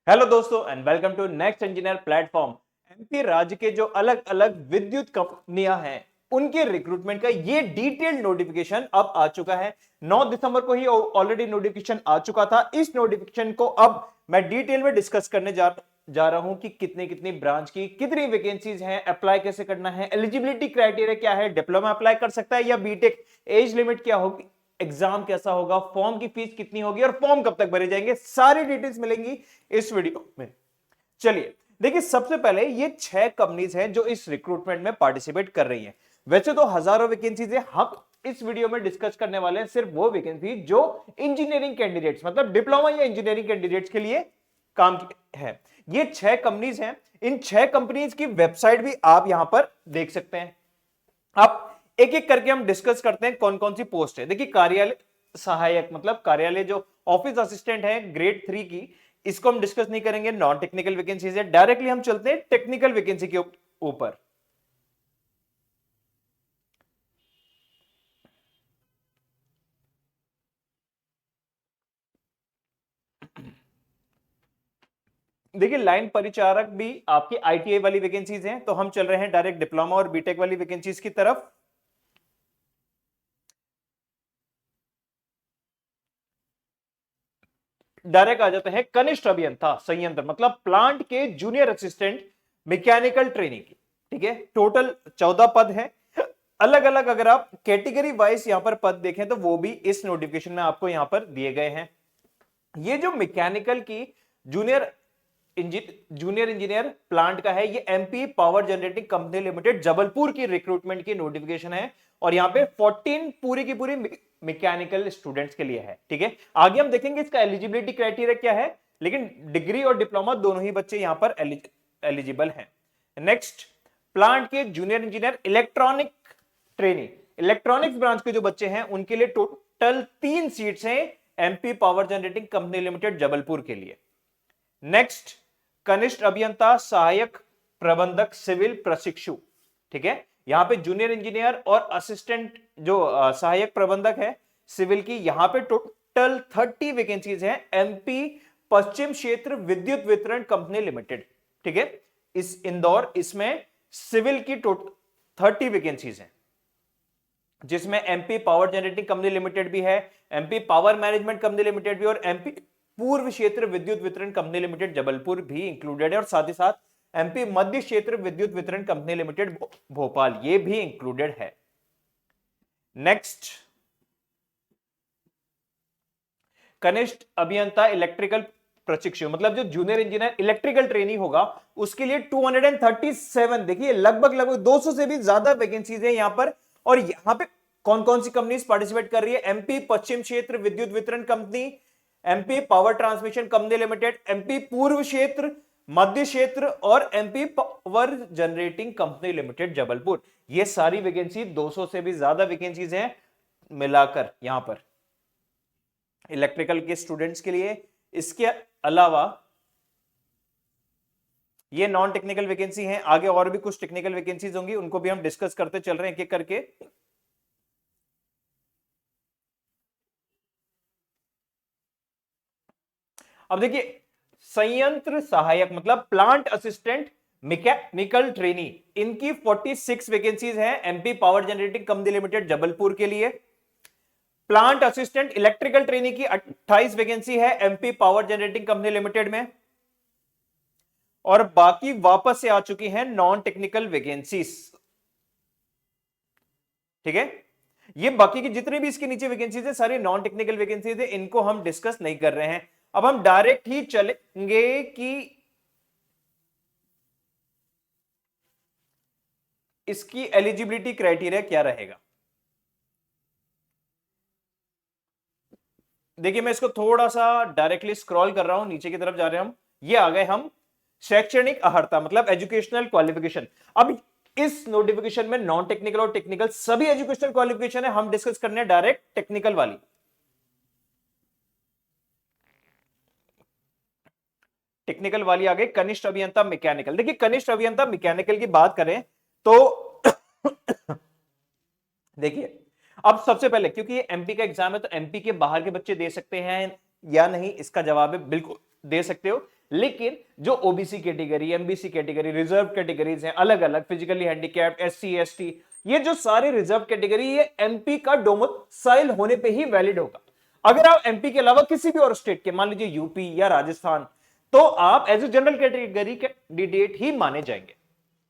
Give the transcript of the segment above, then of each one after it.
Hello दोस्तों and welcome to next engineer platform. MP राज्य के जो अलग अलग विद्युत कंपनियां हैं उनके रिक्रूटमेंट का ये डिटेल्ड नोटिफिकेशन अब आ चुका है। 9 दिसंबर को ही ऑलरेडी नोटिफिकेशन आ चुका था। इस नोटिफिकेशन को अब मैं डिटेल में डिस्कस करने जा रहा हूं कि कितने कितनी ब्रांच की कितनी वैकेंसीज हैं, अप्लाई कैसे करना है, एलिजिबिलिटी क्राइटेरिया क्या है, डिप्लोमा अप्लाई कर सकता है या बीटेक, एज लिमिट क्या होगी, एग्जाम कैसा होगा, फॉर्म की फीस कितनी होगी और फॉर्म कब तक भरे जाएंगे, सारी डिटेल्स मिलेंगी इस वीडियो में। चलिए देखिए, सबसे पहले ये 6 कंपनीज हैं जो इस रिक्रूटमेंट में पार्टिसिपेट कर रही हैं। वैसे तो हजारों वैकेंसीज है, हम इस वीडियो में डिस्कस करने वाले हैं सिर्फ वो वैकेंसी जो इंजीनियरिंग कैंडिडेट्स मतलब डिप्लोमा या इंजीनियरिंग कैंडिडेट्स के लिए काम है। ये 6 कंपनीज हैं। इन 6 कंपनीज की वेबसाइट भी आप यहां पर देख सकते हैं। आप एक एक करके हम डिस्कस करते हैं कौन कौन सी पोस्ट है। देखिए, कार्यालय सहायक मतलब कार्यालय जो ऑफिस असिस्टेंट है ग्रेड 3 की, इसको हम डिस्कस नहीं करेंगे, नॉन टेक्निकल वैकेंसीज है। डायरेक्टली हम चलते हैं टेक्निकल वैकेंसी के ऊपर। देखिए, लाइन परिचारक भी आपकी आईटीआई वाली वैकेंसीज हैं, तो हम चल रहे हैं डायरेक्ट डिप्लोमा और बीटेक वाली वैकेंसीज की तरफ। डायरेक्ट आ जाते हैं कनिष्ठ अभियंता संयंत्र मतलब प्लांट के जूनियर असिस्टेंट मैकेनिकल ट्रेनिंग की। ठीक है, टोटल 14 पद हैं। अलग अलग अगर आप कैटेगरी वाइज यहां पर पद देखें तो वो भी इस नोटिफिकेशन में आपको यहां पर दिए गए हैं। ये जो मैकेनिकल की जूनियर जूनियर इंजीनियर प्लांट का है, ये MP power generating company limited Jabalpur की रिक्रूटमेंट की नोटिफिकेशन है और यहां पे 14 पूरी की पूरी मैकेनिकल स्टूडेंट्स के लिए है। ठीक है, आगे हम देखेंगे इसका एलिजिबिलिटी क्राइटेरिया क्या है, लेकिन डिग्री और डिप्लोमा दोनों ही बच्चे यहां पर एलिजिबल हैं। नेक्स्ट, प्लांट के junior engineer electronic training, electronics branch के जो बच्चे हैं उनके लिए टोटल 3 सीट्स हैं MP power generating company limited Jabalpur के लिए। नेक्स्ट, कनिष्ठ अभियंता सहायक प्रबंधक सिविल प्रशिक्षु। ठीक है, यहां पे जूनियर इंजीनियर और असिस्टेंट जो सहायक प्रबंधक है सिविल की, यहां पे टोटल 30 वैकेंसीज हैं एमपी पश्चिम क्षेत्र विद्युत वितरण कंपनी लिमिटेड। ठीक है, इस इंदौर, इसमें सिविल की टोटल 30 वैकेंसीज हैं, जिसमें MP power generating company limited भी है, MP power management company limited भी और एमपी पूर्व क्षेत्र विद्युत वितरण कंपनी लिमिटेड जबलपुर भी इंक्लूडेड है और साथ ही साथ एमपी मध्य क्षेत्र विद्युत वितरण कंपनी लिमिटेड भोपाल ये भी इंक्लूडेड है। नेक्स्ट, कनिष्ठ अभियंता इलेक्ट्रिकल प्रशिक्षु मतलब जो जूनियर इंजीनियर इलेक्ट्रिकल ट्रेनी होगा उसके लिए 237, देखिए लगभग लगभग 200 से भी ज्यादा वैकेंसीज है यहां पर। और यहां पे कौन कौन सी कंपनीज पार्टिसिपेट कर रही है, एमपी पश्चिम क्षेत्र विद्युत वितरण company, MP power transmission company limited, MP पूर्व क्षेत्र, मध्य क्षेत्र और MP power generating company limited Jabalpur. ये सारी वैकेंसी 200 से भी ज्यादा वैकेंसीज हैं मिलाकर यहां पर इलेक्ट्रिकल के स्टूडेंट्स के लिए। इसके अलावा ये नॉन टेक्निकल वैकेंसी हैं, आगे और भी कुछ टेक्निकल वैकेंसीज होंगी, उनको भी हम डिस्कस करते चल रहे हैं एक एक करके। अब देखिए, संयंत्र सहायक मतलब प्लांट असिस्टेंट मैकेनिकल ट्रेनी, इनकी 46 वैकेंसीज हैं MP power generating company limited Jabalpur के लिए। प्लांट असिस्टेंट इलेक्ट्रिकल ट्रेनी की 28 वैकेंसी है MP power generating company limited में और बाकी वापस से आ चुकी हैं नॉन टेक्निकल वैकेंसीज। ठीक है, ये बाकी की जितनी भी इसके नीचे वैकेंसीज है सारी नॉन टेक्निकल वैकेंसीज है, इनको हम डिस्कस नहीं कर रहे हैं। अब हम डायरेक्ट ही चलेंगे कि इसकी एलिजिबिलिटी क्राइटेरिया क्या रहेगा। देखिए, मैं इसको थोड़ा सा डायरेक्टली स्क्रॉल कर रहा हूं, नीचे की तरफ जा रहे हैं हम, ये आ गए हम शैक्षणिक अर्हता मतलब एजुकेशनल क्वालिफिकेशन। अब इस नोटिफिकेशन में नॉन टेक्निकल और टेक्निकल सभी एजुकेशनल क्वालिफिकेशन है, हम डिस्कस करने हैं डायरेक्ट टेक्निकल वाली। टेक्निकल वाली आ गई कनिष्ठ अभियंता मैकेनिकल। देखिए, कनिष्ठ अभियंता मैकेनिकल की बात करें तो देखिए, अब सबसे पहले क्योंकि ये एमपी का एग्जाम है तो एमपी के बाहर के बच्चे दे सकते हैं या नहीं, इसका जवाब है बिल्कुल दे सकते हो। लेकिन जो OBC category, MBC category, reserve categories हैं अलग अलग, फिजिकली हैंडीकैप्ड, एससी एसटी, ये जो सारे रिजर्व कैटेगरी, ये एमपी का डोमिसाइल होने पे ही वैलिड होगा। अगर आप एमपी के अलावा किसी भी और स्टेट के, मान लीजिए यूपी या राजस्थान, तो आप as a general category candidate ही माने जाएंगे।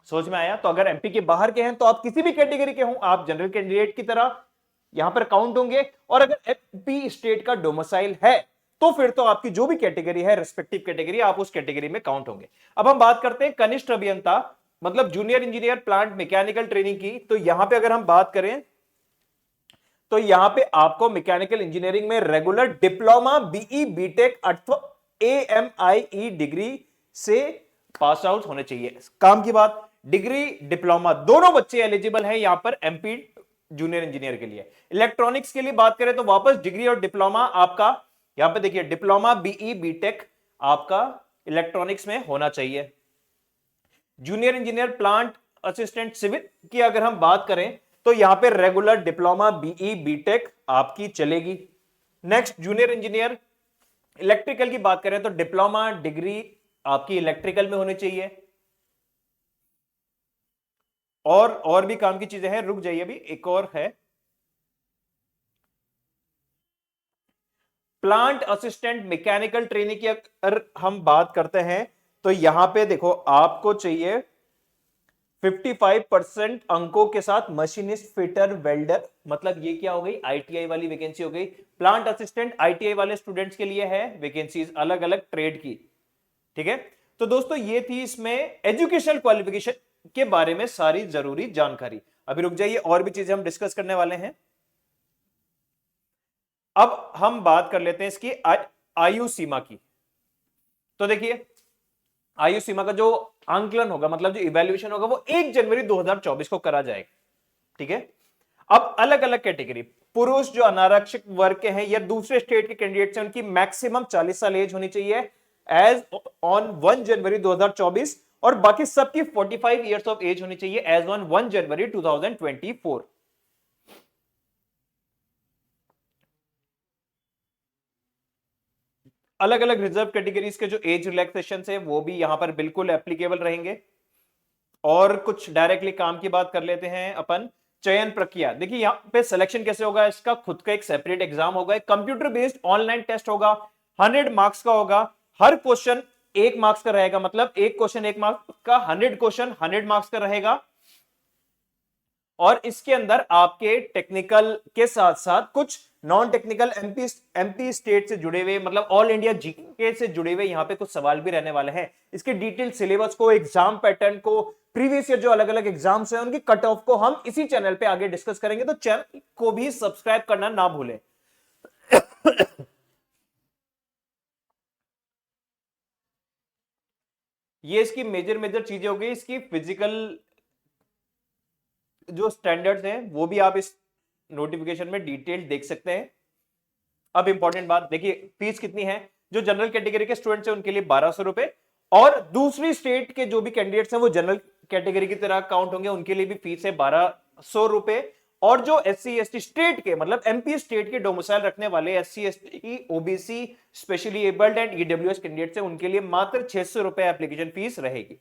सोच में आया? तो अगर एमपी के बाहर के हैं तो आप किसी भी कैटेगरी के हों, आप जनरल कैंडिडेट की तरह यहां पर काउंट होंगे। और अगर एमपी स्टेट का डोमिसाइल है तो फिर तो आपकी जो भी कैटेगरी है, रेस्पेक्टिव कैटेगरी, आप उस कैटेगरी में काउंट होंगे। अब हम बात करते हैं कनिष्ठ अभियंता मतलब junior engineer plant mechanical training की। तो यहां पे अगर हम बात करें तो यहां पे आपको मैकेनिकल इंजीनियरिंग में रेगुलर डिप्लोमा, बीई, बीटेक अथवा एएमआईई डिग्री से पास आउट होने चाहिए। काम की बात, डिग्री डिप्लोमा दोनों बच्चे एलिजिबल हैं यहां पर एमपी जूनियर इंजीनियर के लिए। इलेक्ट्रॉनिक्स के लिए बात करें तो वापस डिग्री और डिप्लोमा आपका यहां पे देखिए, डिप्लोमा, बीई, बीटेक आपका इलेक्ट्रॉनिक्स में होना चाहिए। Junior engineer plant assistant civil की अगर हम बात करें तो यहां पे रेगुलर डिप्लोमा, बीई, बीटेक आपकी चलेगी। नेक्स्ट, जूनियर इंजीनियर इलेक्ट्रिकल की बात करें तो डिप्लोमा डिग्री आपकी इलेक्ट्रिकल में होनी चाहिए। और भी काम की चीजें हैं, रुक जाइए, अभी एक और है। प्लांट असिस्टेंट मैकेनिकल ट्रेनिंग की अगर हम बात करते हैं तो यहां पे देखो आपको चाहिए 55% अंकों के साथ मशीनिस्ट, फिटर, वेल्डर, मतलब ये क्या हो गई, आईटीआई वाली वैकेंसी हो गई। प्लांट असिस्टेंट आईटीआई वाले स्टूडेंट्स के लिए है वैकेंसीज अलग अलग ट्रेड की, ठीक है। तो दोस्तों ये थी इसमें एजुकेशनल क्वालिफिकेशन के बारे में सारी जरूरी जानकारी। अभी रुक जाइए, और भी चीजें हम डिस्कस करने वाले हैं। अब हम बात कर लेते हैं इसकी आयु सीमा की। तो देखिए, आयु सीमा का जो आंकलन होगा, मतलब जो इवैल्यूएशन होगा, वो 1 जनवरी 2024 को करा जाएगा, ठीक है। अब अलग अलग कैटेगरी, पुरुष जो अनारक्षित वर्ग के हैं या दूसरे स्टेट के कैंडिडेट्स हैं, उनकी मैक्सिमम 40 साल एज होनी चाहिए एज ऑन 1 जनवरी 2024, और बाकी सबकी 45 ईयर्स ऑफ एज होनी चाहिए एज ऑन 1 जनवरी 2024। अलग अलग रिजर्व कैटेगरीज के जो एज रिलैक्सेशन है वो भी यहां पर बिल्कुल एप्लीकेबल रहेंगे। और कुछ डायरेक्टली काम की बात कर लेते हैं अपन। चयन प्रक्रिया देखिए, यहां पे सिलेक्शन कैसे होगा, इसका खुद का एक सेपरेट एग्जाम होगा, कंप्यूटर बेस्ड ऑनलाइन टेस्ट होगा, 100 मार्क्स का होगा। हर क्वेश्चन 1 मार्क्स का रहेगा, मतलब एक क्वेश्चन 1 मार्क्स का, 100 क्वेश्चन 100 मार्क्स का रहेगा। और इसके अंदर आपके टेक्निकल के साथ साथ कुछ नॉन टेक्निकल एमपी स्टेट से जुड़े हुए, मतलब ऑल इंडिया जीके से जुड़े हुए यहां पे कुछ सवाल भी रहने वाले हैं। इसके डिटेल सिलेबस को, एग्जाम पैटर्न को, प्रीवियस ईयर जो अलग अलग एग्जाम्स हैं उनकी कट ऑफ को हम इसी चैनल पे आगे डिस्कस करेंगे, तो चैनल को भी सब्सक्राइब करना ना भूलें। ये इसकी मेजर चीजें हो गई। इसकी फिजिकल जो स्टैंडर्ड्स हैं वो भी आप इस नोटिफिकेशन में डिटेल देख सकते हैं। अब इंपॉर्टेंट बात देखिए, फीस कितनी है। जो जनरल कैटेगरी के स्टूडेंट्स हैं उनके लिए 1200 रुपए, और दूसरी स्टेट के जो भी कैंडिडेट्स हैं वो जनरल कैटेगरी की तरह काउंट होंगे, उनके लिए भी फीस है 1200 रुपए। और जो एससी एसटी स्टेट के, मतलब एमपी स्टेट के डोमिसाइल रखने वाले SC ST, OBC, specially abled and EWS candidates हैं, उनके लिए मात्र 600 रुपए एप्लीकेशन फीस रहेगी।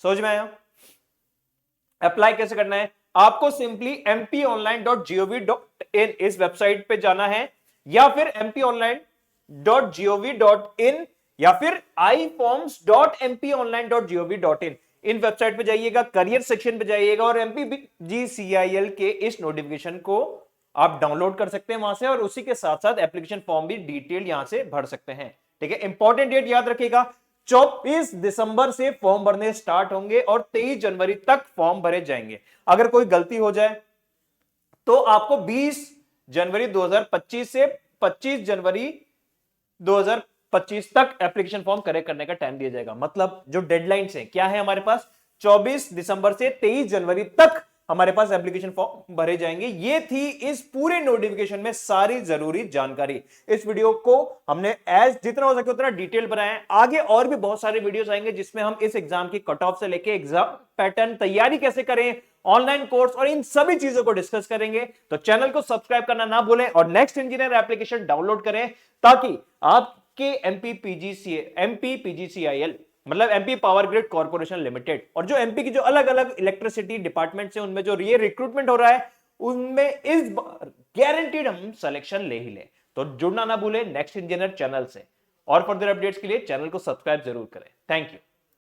समझ में आया? अप्लाई कैसे करना है, आपको सिंपली mpionline.gov.in इस वेबसाइट पे जाना है, या फिर mpionline.gov.in या फिर iforms.mpionline.gov.in इन वेबसाइट पे जाइएगा, करियर सेक्शन पे जाइएगा और MPGCIL के इस नोटिफिकेशन को आप डाउनलोड कर सकते हैं वहां से, और उसी के साथ साथ एप्लीकेशन फॉर्म भी डिटेल यहां से भर सकते हैं, ठीक है। इंपॉर्टेंट डेट याद रखिएगा, 24 दिसंबर से फॉर्म भरने स्टार्ट होंगे और 23 जनवरी तक फॉर्म भरे जाएंगे। अगर कोई गलती हो जाए तो आपको 20 जनवरी 2025 से 25 जनवरी 2025 तक एप्लीकेशन फॉर्म करेक्ट करने का टाइम दिया जाएगा। मतलब जो डेडलाइंस है क्या है हमारे पास, 24 दिसंबर से 23 जनवरी तक हमारे पास एप्लीकेशन फॉर्म भरे जाएंगे। ये थी इस पूरे नोटिफिकेशन में सारी जरूरी जानकारी। इस वीडियो को हमने एज जितना हो सके उतना डिटेल बनाया है। आगे और भी बहुत सारे वीडियोस आएंगे जिसमें हम इस एग्जाम की कट ऑफ से लेके एग्जाम पैटर्न, तैयारी कैसे करें, ऑनलाइन कोर्स और इन सभी चीजों को डिस्कस करेंगे। तो चैनल को सब्सक्राइब करना ना भूलें और नेक्स्ट इंजीनियर एप्लीकेशन डाउनलोड करें, ताकि आप के एमपी पीजीसीआईएल मतलब MP power grid corporation limited, और जो एमपी की जो अलग अलग इलेक्ट्रिसिटी डिपार्टमेंट से उनमें जो ये रिक्रूटमेंट हो रहा है उनमें इस बार गारंटीड हम सिलेक्शन ले ही ले। तो जुड़ना ना भूले नेक्स्ट इंजीनियर चैनल से, और फर्दर अपडेट्स के लिए चैनल को सब्सक्राइब जरूर करें। Thank you.